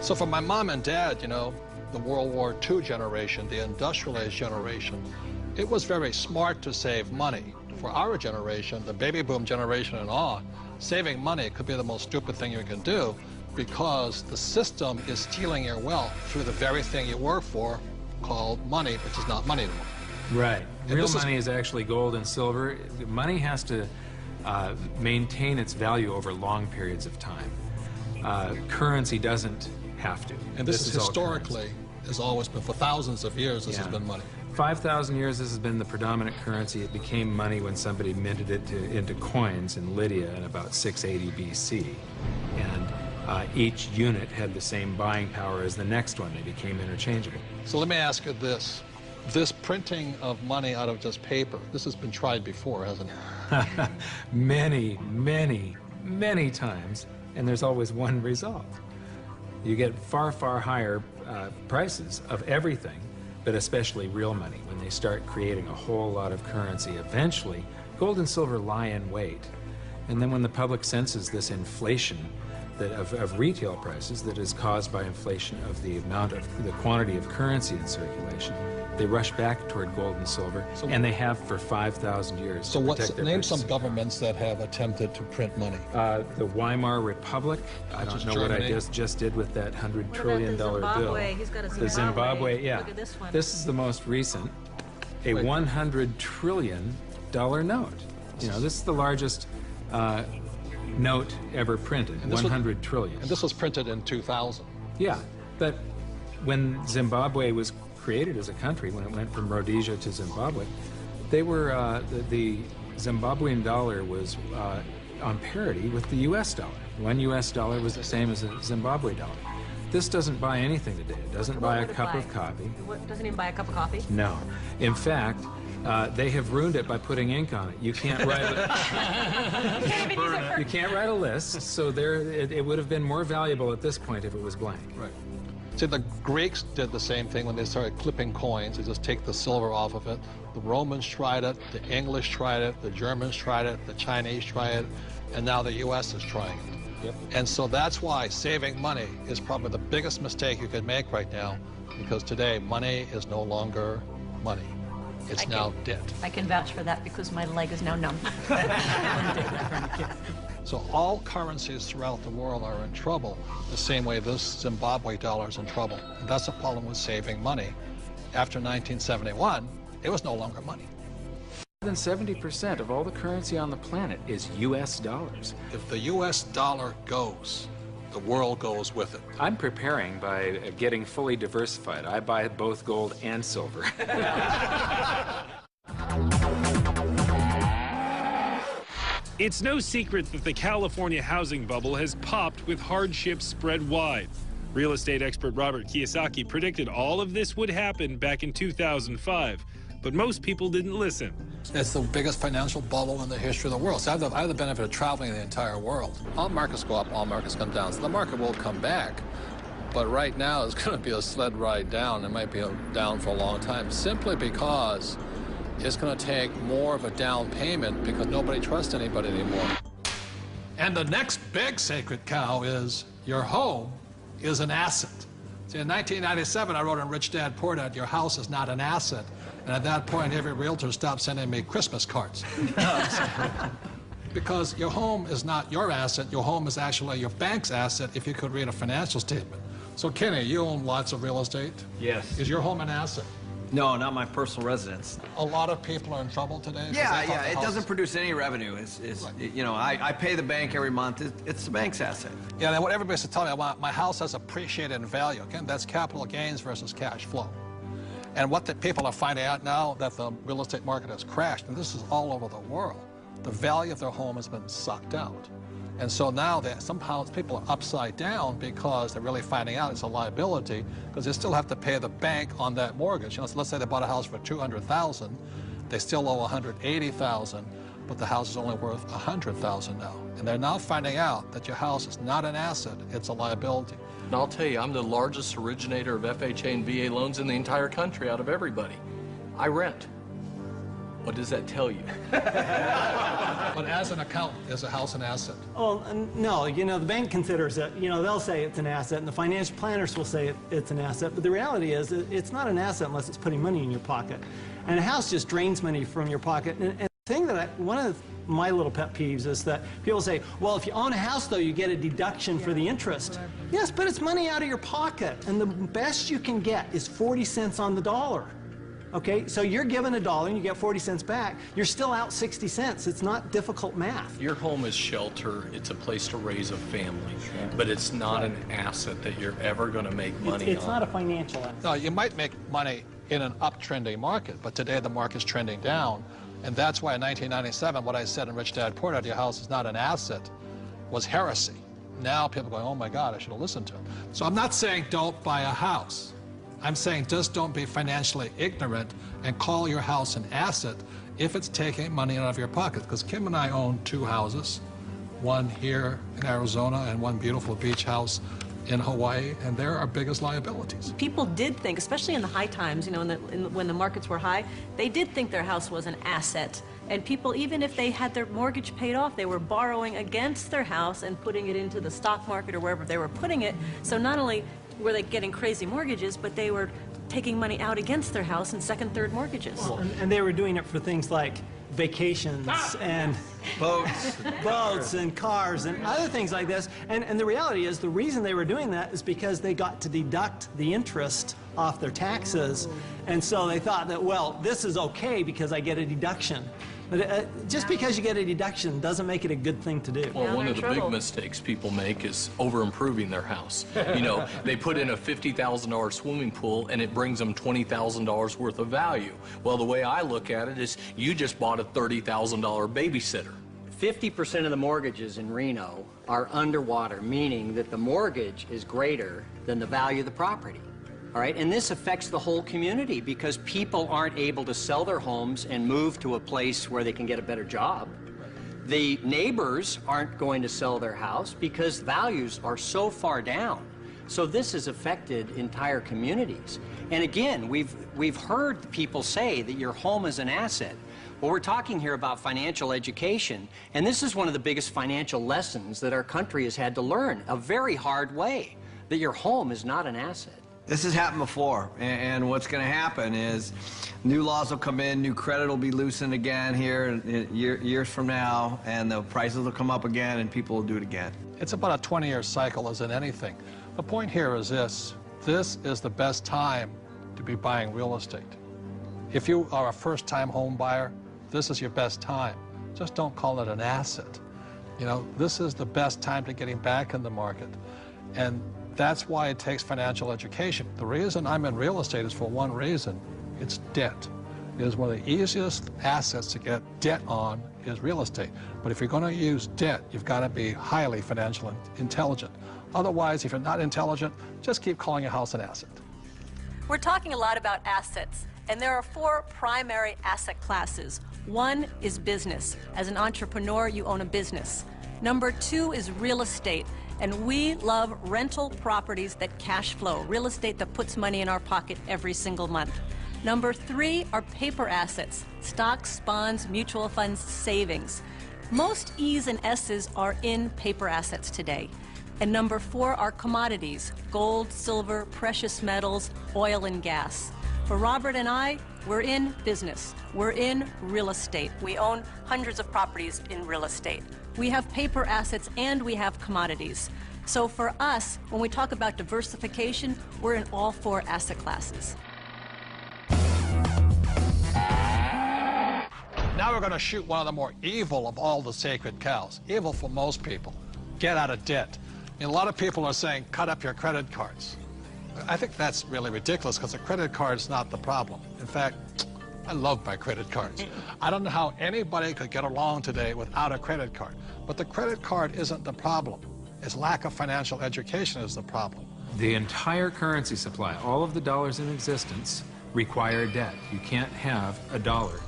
So for my mom and dad, you know, the World War II generation, the industrial age generation, it was very smart to save money. For our generation, the baby boom generation and on, saving money could be the most stupid thing you can do because the system is stealing your wealth through the very thing you work for, called money, which is not money anymore. Right. And Real money is actually gold and silver. Money has to maintain its value over long periods of time. Currency doesn't have to. And this is historically, has always been, for thousands of years, this has been money. 5,000 years, this has been the predominant currency. It became money when somebody minted it into coins in Lydia in about 680 BC. And each unit had the same buying power as the next one. They became interchangeable. So let me ask you this. This printing of money out of just paper, this has been tried before, hasn't it? Many, many, many times, and there's always one result. You get far, far higher prices of everything, but especially real money. When they start creating a whole lot of currency, eventually, gold and silver lie in wait. And then when the public senses this inflation of retail prices that is caused by inflation of the quantity of currency in circulation, they rush back toward gold and silver, and they have for 5,000 years. So name some governments that have attempted to print money. The Weimar Republic. I don't know what I just did with that $100 trillion bill. He's got a The Zimbabwe, yeah. Look at this one. This is the most recent, a $100 trillion note. You know, this is the largest note ever printed, 100 trillion. And this was printed in 2000. Yeah, but when Zimbabwe was created as a country, when it went from Rhodesia to Zimbabwe, they were, the Zimbabwean dollar was on parity with the US dollar. $1 US was the same as a Zimbabwe dollar. This doesn't buy anything today. It doesn't buy a cup of coffee. What, doesn't even buy a cup of coffee? No. In fact, they have ruined it by putting ink on it. You can't write you can't write a list, so it would have been more valuable at this point if it was blank. Right. See, the Greeks did the same thing when they started clipping coins. They just take the silver off of it. The Romans tried it, the English tried it, the Germans tried it, the Chinese tried it, and now the US is trying it. Yep. And so that's why saving money is probably the biggest mistake you could make right now, because today money is no longer money. It's now debt. I can vouch for that because my leg is now numb. So all currencies throughout the world are in trouble, the same way this Zimbabwe dollar is in trouble. And that's the problem with saving money. After 1971, it was no longer money. than 70% of all the currency on the planet is U.S. dollars. If the U.S. dollar goes, the world goes with it. I'm preparing by getting fully diversified. I buy both gold and silver. It's no secret that the California housing bubble has popped with hardships spread wide. Real estate expert Robert Kiyosaki predicted all of this would happen back in 2005, but most people didn't listen. It's the biggest financial bubble in the history of the world. So I have the benefit of traveling the entire world. All markets go up, all markets come down. So the market will come back. But right now, it's going to be a sled ride down. It might be down for a long time, simply because it's going to take more of a down payment because nobody trusts anybody anymore. And the next big sacred cow is your home is an asset. See, in 1997, I wrote in Rich Dad Poor Dad, your house is not an asset. And at that point, every realtor stopped sending me Christmas cards. Because your home is not your asset. Your home is actually your bank's asset if you could read a financial statement. So, Kenny, you own lots of real estate. Yes. Is your home an asset? No, not my personal residence. A lot of people are in trouble today. Yeah, it doesn't produce any revenue. You know, I pay the bank every month. It's the bank's asset. Yeah, and what everybody's telling me, my house has appreciated in value. Again, that's capital gains versus cash flow. And what the people are finding out now that the real estate market has crashed, and this is all over the world, the value of their home has been sucked out. And so now somehow people are upside down because they're really finding out it's a liability because they still have to pay the bank on that mortgage. You know, so let's say they bought a house for $200,000, they still owe $180,000, but the house is only worth $100,000 now. And they're now finding out that your house is not an asset, it's a liability. And I'll tell you, I'm the largest originator of FHA and VA loans in the entire country out of everybody. I rent. What does that tell you? But as an accountant, is a house an asset? Oh, no, you know, the bank considers it, you know, they'll say it's an asset, and the financial planners will say it's an asset, but the reality is it's not an asset unless it's putting money in your pocket. And a house just drains money from your pocket. And the thing that one of my little pet peeves is that people say, well, if you own a house, though, you get a deduction for the interest. Yes, but it's money out of your pocket, and the best you can get is 40 cents on the dollar. Okay, so you're given $1 and you get 40 cents back. You're still out 60 cents. It's not difficult math. Your home is shelter. It's a place to raise a family, but it's not an asset that you're ever going to make money on. It's not a financial asset. No, you might make money in an uptrending market, but today the market's trending down. And that's why in 1997, what I said in Rich Dad Poor Dad, your house is not an asset, was heresy. Now people are going, oh my God, I should have listened to him. So I'm not saying don't buy a house. I'm saying just don't be financially ignorant and call your house an asset if it's taking money out of your pocket. Because Kim and I own 2 houses, one here in Arizona and one beautiful beach house in Hawaii, and they're our biggest liabilities. People did think, especially in the high times, you know, when the markets were high, they did think their house was an asset. And people, even if they had their mortgage paid off, they were borrowing against their house and putting it into the stock market or wherever they were putting it. So not only were they getting crazy mortgages, but they were taking money out against their house in second, third mortgages. Well, and they were doing it for things like vacations and boats and cars and other things like this. And the reality is the reason they were doing that is because they got to deduct the interest off their taxes. And so they thought that, well, this is okay because I get a deduction. But just because you get a deduction doesn't make it a good thing to do. Well, one of the big mistakes people make is over-improving their house. You know, they put in a $50,000 swimming pool and it brings them $20,000 worth of value. Well, the way I look at it is you just bought a $30,000 babysitter. 50% of the mortgages in Reno are underwater, meaning that the mortgage is greater than the value of the property. All right, and this affects the whole community because people aren't able to sell their homes and move to a place where they can get a better job. The neighbors aren't going to sell their house because values are so far down. So this has affected entire communities. And again, we've heard people say that your home is an asset. Well, we're talking here about financial education, and this is one of the biggest financial lessons that our country has had to learn, a very hard way, that your home is not an asset. This has happened before, and what's going to happen is new laws will come in, new credit will be loosened again here years from now, and the prices will come up again, and people will do it again. It's about a 20-year cycle as in anything. The point here is this is the best time to be buying real estate. If you are a first-time home buyer, this is your best time. Just don't call it an asset. You know, this is the best time to getting back in the market. And that's why it takes financial education. The reason I'm in real estate is for one reason. It's debt. It is one of the easiest assets to get debt on is real estate. But if you're going to use debt, you've got to be highly financially intelligent. Otherwise, if you're not intelligent, just keep calling your house an asset. We're talking a lot about assets, and there are 4 primary asset classes. One is business. As an entrepreneur, you own a business. Number 2 is real estate, and we love rental properties that cash flow, real estate that puts money in our pocket every single month. Number 3 are paper assets, stocks, bonds, mutual funds, savings. Most E's and S's are in paper assets today. And number 4 are commodities, gold, silver, precious metals, oil and gas. For Robert and I, we're in business. We're in real estate. We own hundreds of properties in real estate. We have paper assets and we have commodities. So for us, when we talk about diversification, we're in all 4 asset classes. Now we're going to shoot one of the more evil of all the sacred cows. Evil for most people. Get out of debt. I mean, a lot of people are saying, cut up your credit cards. I think that's really ridiculous because a credit card is not the problem. In fact, I love my credit cards. I don't know how anybody could get along today without a credit card. But the credit card isn't the problem. It's lack of financial education is the problem. The entire currency supply, all of the dollars in existence, require debt. You can't have a dollar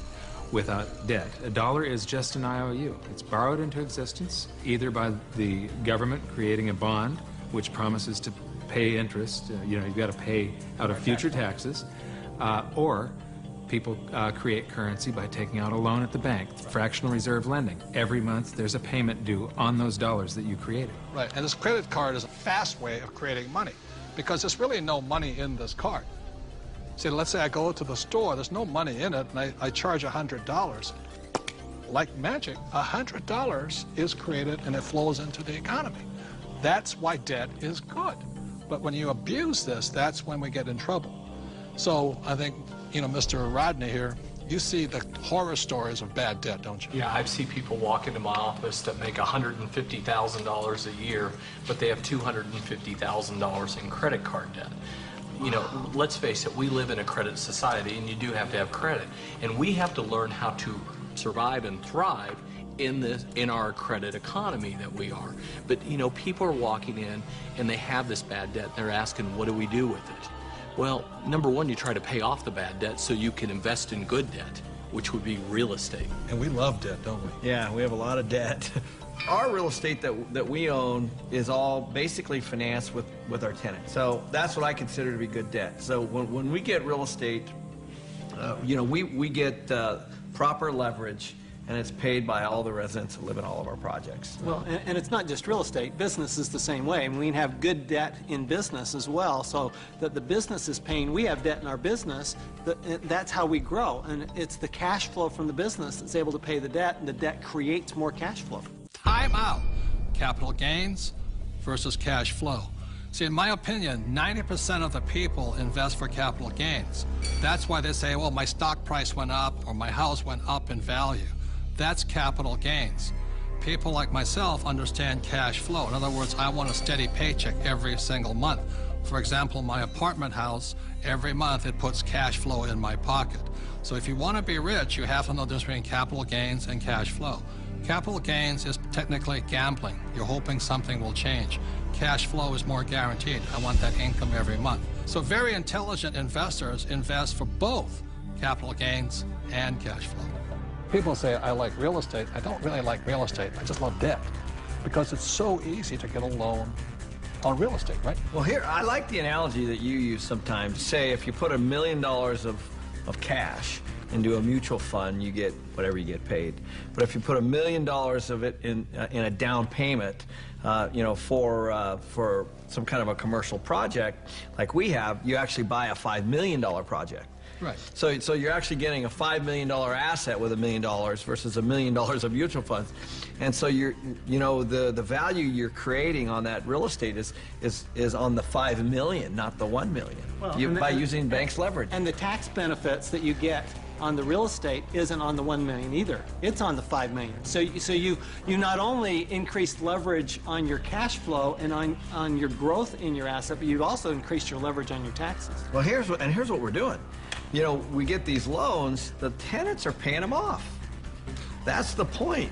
without debt. A dollar is just an IOU. It's borrowed into existence either by the government creating a bond which promises to pay interest, you've got to pay out of future taxes, or people create currency by taking out a loan at the bank, fractional reserve lending. Every month there's a payment due on those dollars that you created. Right, and this credit card is a fast way of creating money because there's really no money in this card. See, let's say I go to the store, there's no money in it, and I charge $100. Like magic, $100 is created and it flows into the economy. That's why debt is good. But when you abuse this, that's when we get in trouble. So I think, Mr. Rodney here, you see the horror stories of bad debt, don't you? Yeah, I've seen people walk into my office that make $150,000 a year, but they have $250,000 in credit card debt. Let's face it, we live in a credit society, and you do have to have credit. And we have to learn how to survive and thrive in our credit economy that we are. But, people are walking in, and they have this bad debt. They're asking, what do we do with it? Well, number one, you try to pay off the bad debt so you can invest in good debt, which would be real estate. And we love debt, don't we? Yeah, we have a lot of debt. Our real estate that we own is all basically financed with our tenants. So that's what I consider to be good debt. So when we get real estate, we get proper leverage, and it's paid by all the residents that live in all of our projects. Well, and it's not just real estate. Business is the same way. I mean, we can have good debt in business as well, so that the business is paying. We have debt in our business. That's how we grow, and it's the cash flow from the business that's able to pay the debt, and the debt creates more cash flow. Time out. Capital gains versus cash flow. See, in my opinion, 90% of the people invest for capital gains. That's why they say, well, my stock price went up or my house went up in value. That's capital gains. People like myself understand cash flow. In other words, I want a steady paycheck every single month. For example, my apartment house, every month it puts cash flow in my pocket. So if you want to be rich, you have to know the difference between capital gains and cash flow. Capital gains is technically gambling. You're hoping something will change. Cash flow is more guaranteed. I want that income every month. So very intelligent investors invest for both capital gains and cash flow. People say, I like real estate. I don't really like real estate. I just love debt because it's so easy to get a loan on real estate, right? Well, here, I like the analogy that you use sometimes. Say if you put $1 million of cash into a mutual fund, you get whatever you get paid. But if you put $1 million of it in a down payment, for some kind of a commercial project like we have, you actually buy a $5 million project. Right. So you're actually getting a $5 million asset with $1 million versus $1 million of mutual funds, and so the value you're creating on that real estate is on the $5 million, not the $1 million. Well, by using banks' leverage. And the tax benefits that you get on the real estate isn't on the 1 million either. It's on the 5 million. So you not only increased leverage on your cash flow and on your growth in your asset, but you've also increased your leverage on your taxes. Well, here's what we're doing. You know, we get these loans, the tenants are paying them off. That's the point.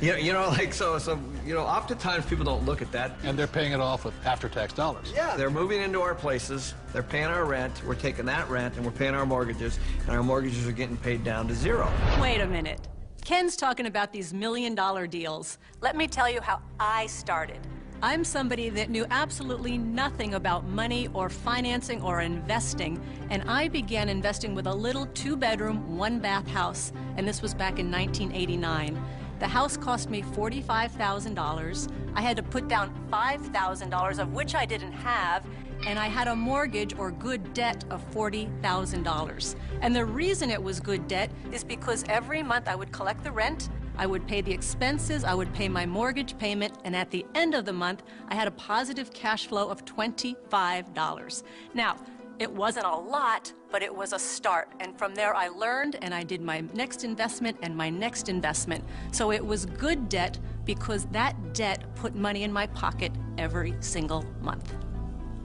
You know, like, so, you know, oftentimes people don't look at that. And they're paying it off with after-tax dollars. Yeah, they're moving into our places, they're paying our rent, we're taking that rent, and we're paying our mortgages, and our mortgages are getting paid down to zero. Wait a minute. Ken's talking about these million-dollar deals. Let me tell you how I started. I'm somebody that knew absolutely nothing about money or financing or investing, and I began investing with a little 2-bedroom, 1-bath house, and this was back in 1989. The house cost me $45,000. I had to put down $5,000, of which I didn't have, and I had a mortgage or good debt of $40,000. And the reason it was good debt is because every month I would collect the rent, I would pay the expenses, I would pay my mortgage payment, and at the end of the month, I had a positive cash flow of $25. Now, it wasn't a lot, but it was a start. And from there, I learned, and I did my next investment and my next investment. So it was good debt because that debt put money in my pocket every single month.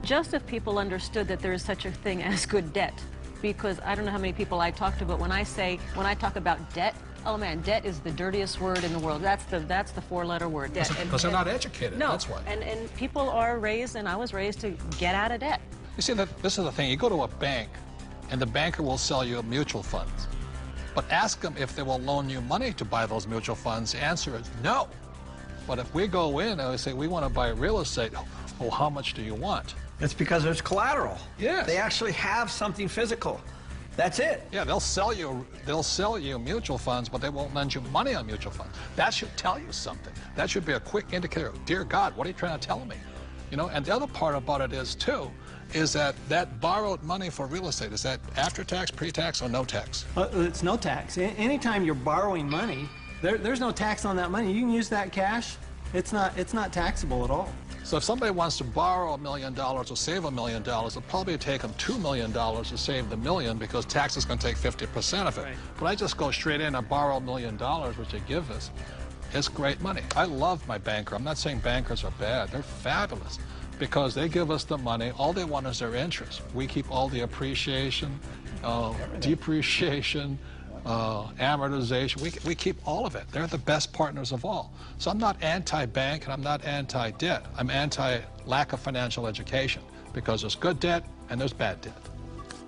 Just if people understood that there is such a thing as good debt, because I don't know how many people I talk to, but when I talk about debt, oh man, debt is the dirtiest word in the world. That's the 4-letter word, debt. Because they're not educated, no, that's why. And people are raised, and I was raised to get out of debt. You see, this is the thing. You go to a bank, and the banker will sell you mutual funds. But ask them if they will loan you money to buy those mutual funds. The answer is no. But if we go in and we say, we want to buy real estate, oh, how much do you want? It's because there's collateral. Yes. They actually have something physical. That's it. Yeah, they'll sell you mutual funds, but they won't lend you money on mutual funds. That should tell you something. That should be a quick indicator. Dear God, what are you trying to tell me? You know, and the other part about it is, too, is that borrowed money for real estate, is that after tax, pre-tax, or no tax? It's no tax. Anytime you're borrowing money, there's no tax on that money. You can use that cash. It's not taxable at all. So if somebody wants to borrow $1 million or save $1 million, it'll probably take them $2 million to save the million because tax is going to take 50% of it. Right. But I just go straight in and borrow $1 million, which they give us. It's great money. I love my banker. I'm not saying bankers are bad. They're fabulous because they give us the money. All they want is their interest. We keep all the appreciation, depreciation, amortization. We keep all of it. They're the best partners of all. So I'm not anti-bank and I'm not anti-debt. I'm anti-lack of financial education because there's good debt and there's bad debt.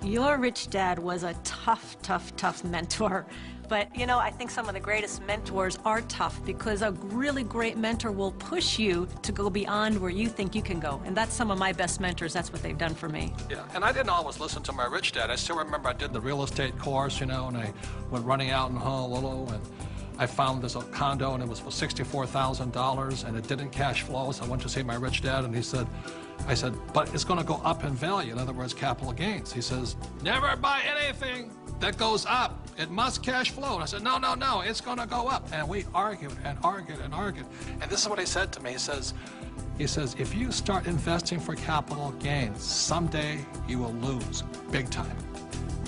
Your rich dad was a tough, tough, tough mentor. But, you know, I think some of the greatest mentors are tough because a really great mentor will push you to go beyond where you think you can go. And that's some of my best mentors. That's what they've done for me. Yeah, and I didn't always listen to my rich dad. I still remember I did the real estate course, you know, and I went running out in Honolulu, and I found this condo, and it was for $64,000, and it didn't cash flow. So I went to see my rich dad, and I said, but it's going to go up in value. In other words, capital gains. He says, never buy anything that goes up. It must cash flow. And I said, no, no, no, it's going to go up. And we argued and argued and argued. And this is what he said to me. He says, if you start investing for capital gains, someday you will lose big time.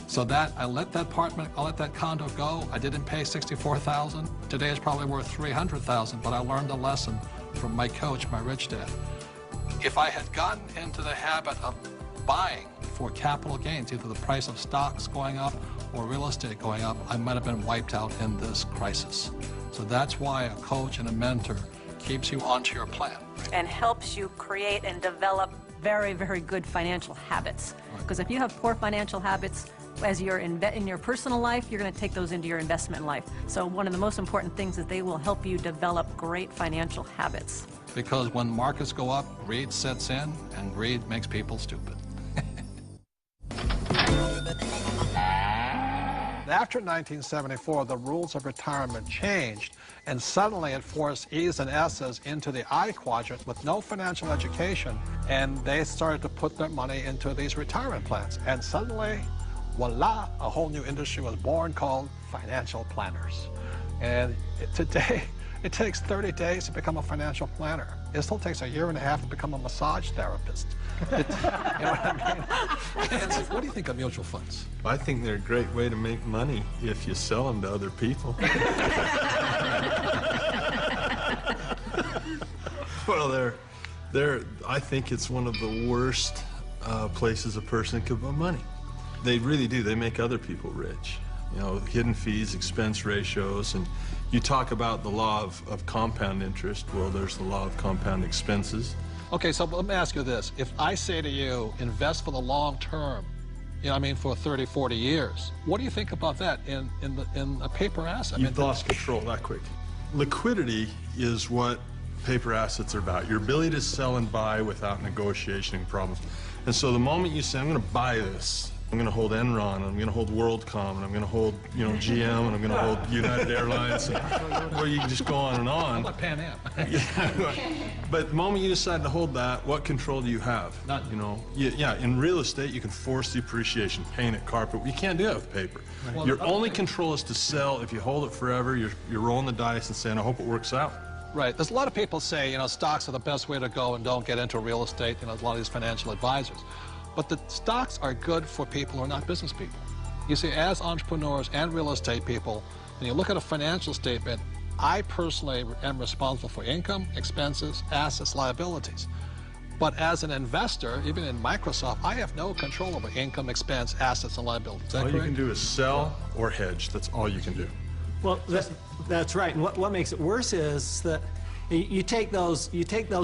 So that I let that condo go. I didn't pay $64,000. Today it's probably worth $300,000. But I learned a lesson from my coach, my rich dad. If I had gotten into the habit of buying for capital gains, either the price of stocks going up or real estate going up, I might have been wiped out in this crisis. So that's why a coach and a mentor keeps you onto your plan. And helps you create and develop very, very good financial habits. Because if you have poor financial habits, as you're in your personal life, you're going to take those into your investment life. So one of the most important things is they will help you develop great financial habits. Because when markets go up, greed sets in, and greed makes people stupid. After 1974, the rules of retirement changed, and suddenly it forced E's and S's into the I quadrant with no financial education, and they started to put their money into these retirement plans. And suddenly, voila, a whole new industry was born called financial planners. And today, it takes 30 days to become a financial planner. It still takes a year and a half to become a massage therapist. You know what I mean? What do you think of mutual funds? I think they're a great way to make money if you sell them to other people. Well, I think it's one of the worst places a person could put money. They really do. They make other people rich. You know, hidden fees, expense ratios, and you talk about the law of compound interest. Well, there's the law of compound expenses. Okay, so let me ask you this. If I say to you, invest for the long term, you know what I mean, for 30, 40 years, what do you think about that in a paper asset? You've lost control that quick. Liquidity is what paper assets are about. Your ability to sell and buy without negotiation problems. And so the moment you say, I'm going to buy this, I'm going to hold Enron, I'm going to hold WorldCom, and I'm going to hold, you know, GM, and I'm going to hold United Airlines. And, well, you can just go on and on. How about Pan Am? Yeah, but the moment you decide to hold that, what control do you have? None. You know, yeah, in real estate, you can force the appreciation, paint it, carpet. You can't do that with paper. Well, Your only control is to sell. If you hold it forever, you're rolling the dice and saying, I hope it works out. Right. There's a lot of people say, you know, stocks are the best way to go and don't get into real estate, you know, a lot of these financial advisors. But the stocks are good for people who are not business people. You see, as entrepreneurs and real estate people, when you look at a financial statement, I personally am responsible for income, expenses, assets, liabilities. But as an investor, even in Microsoft, I have no control over income, expense, assets, and liabilities. Is that All correct? you can do is sell or hedge. That's all you can do. Well, that's right. And what makes it worse is that you take those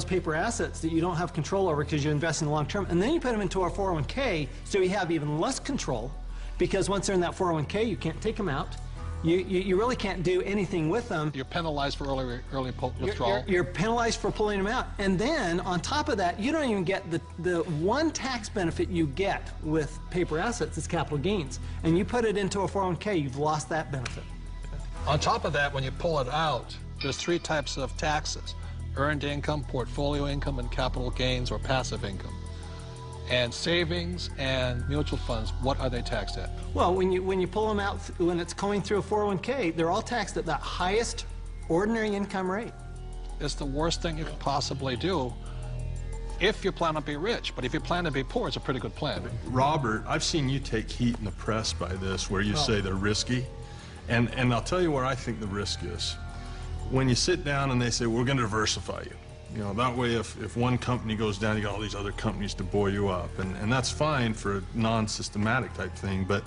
paper assets that you don't have control over because you invest in the long term, and then you put them into a 401k, so you have even less control, because once they're in that 401k, you can't take them out. You really can't do anything with them. You're penalized for early withdrawal. You're penalized for pulling them out. And then, on top of that, you don't even get the one tax benefit you get with paper assets is capital gains. And you put it into a 401k, you've lost that benefit. On top of that, when you pull it out, there's three types of taxes: earned income, portfolio income, and capital gains or passive income. And savings and mutual funds, what are they taxed at? Well, when you pull them out, when it's going through a 401k, they're all taxed at that highest ordinary income rate. It's the worst thing you could possibly do if you plan to be rich. But if you plan to be poor, it's a pretty good plan. Robert, I've seen you take heat in the press by this, where you say they're risky. And I'll tell you where I think the risk is. When you sit down and they say, we're going to diversify you. You know, that way if one company goes down, you got all these other companies to buoy you up. And that's fine for a non-systematic type thing, but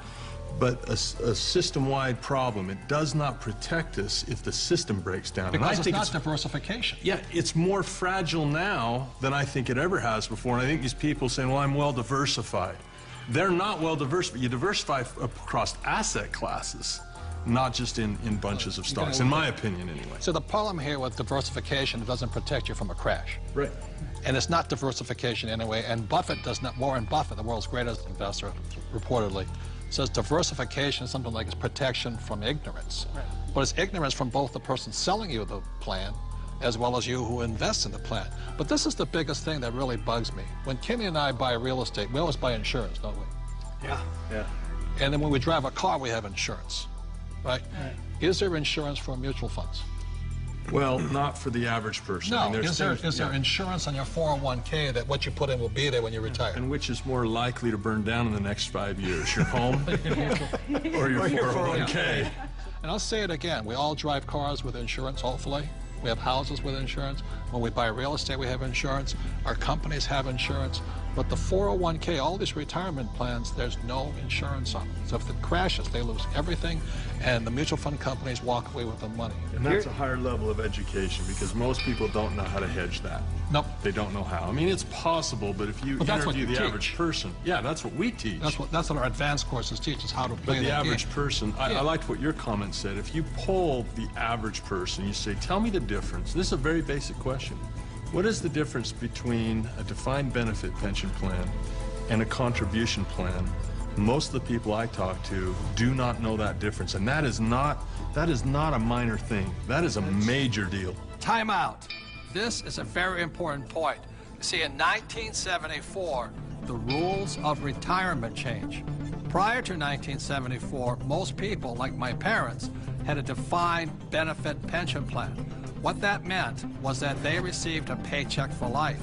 a system-wide problem, it does not protect us if the system breaks down. Because it's not diversification. Yeah, it's more fragile now than I think it ever has before. And I think these people saying, well, I'm well diversified. They're not well diversified. You diversify across asset classes, not just in bunches of stocks, in my opinion, anyway. So the problem here with diversification, it doesn't protect you from a crash. Right. And it's not diversification anyway. And Buffett does not, Warren Buffett, the world's greatest investor, reportedly, says diversification is something like it's protection from ignorance. Right. But it's ignorance from both the person selling you the plan as well as you who invests in the plan. But this is the biggest thing that really bugs me. When Kenny and I buy real estate, we always buy insurance, don't we? Yeah. And then when we drive a car, we have insurance. Right? Is there insurance for mutual funds? Well, not for the average person. No. I mean, Is there insurance on your 401k that what you put in will be there when you retire? And which is more likely to burn down in the next 5 years, your home or your 401k? And I'll say it again, we all drive cars with insurance, hopefully. We have houses with insurance. When we buy real estate, we have insurance. Our companies have insurance. But the 401k, all these retirement plans, there's no insurance on them. So if it crashes, they lose everything, and the mutual fund companies walk away with the money. And that's a higher level of education, because most people don't know how to hedge that. Nope. They don't know how. I mean, it's possible, but if you interview the average person, yeah, that's what we teach. That's what our advanced courses teach us, how to play But the average person, I liked what your comment said. If you poll the average person, you say, tell me the difference. This is a very basic question. What is the difference between a defined benefit pension plan and a contribution plan? Most of the people I talk to do not know that difference, and that is not a minor thing. That is a major deal. Time out. This is a very important point. You see, in 1974, the rules of retirement change. Prior to 1974, most people, like my parents, had a defined benefit pension plan. What that meant was that they received a paycheck for life.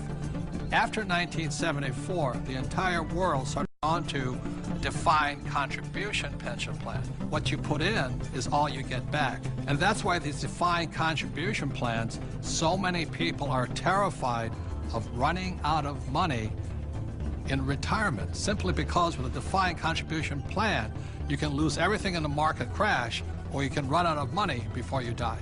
After 1974, the entire world started on to defined contribution pension plan. What you put in is all you get back. And that's why these defined contribution plans, so many people are terrified of running out of money in retirement, simply because with a defined contribution plan, you can lose everything in the market crash, or you can run out of money before you die.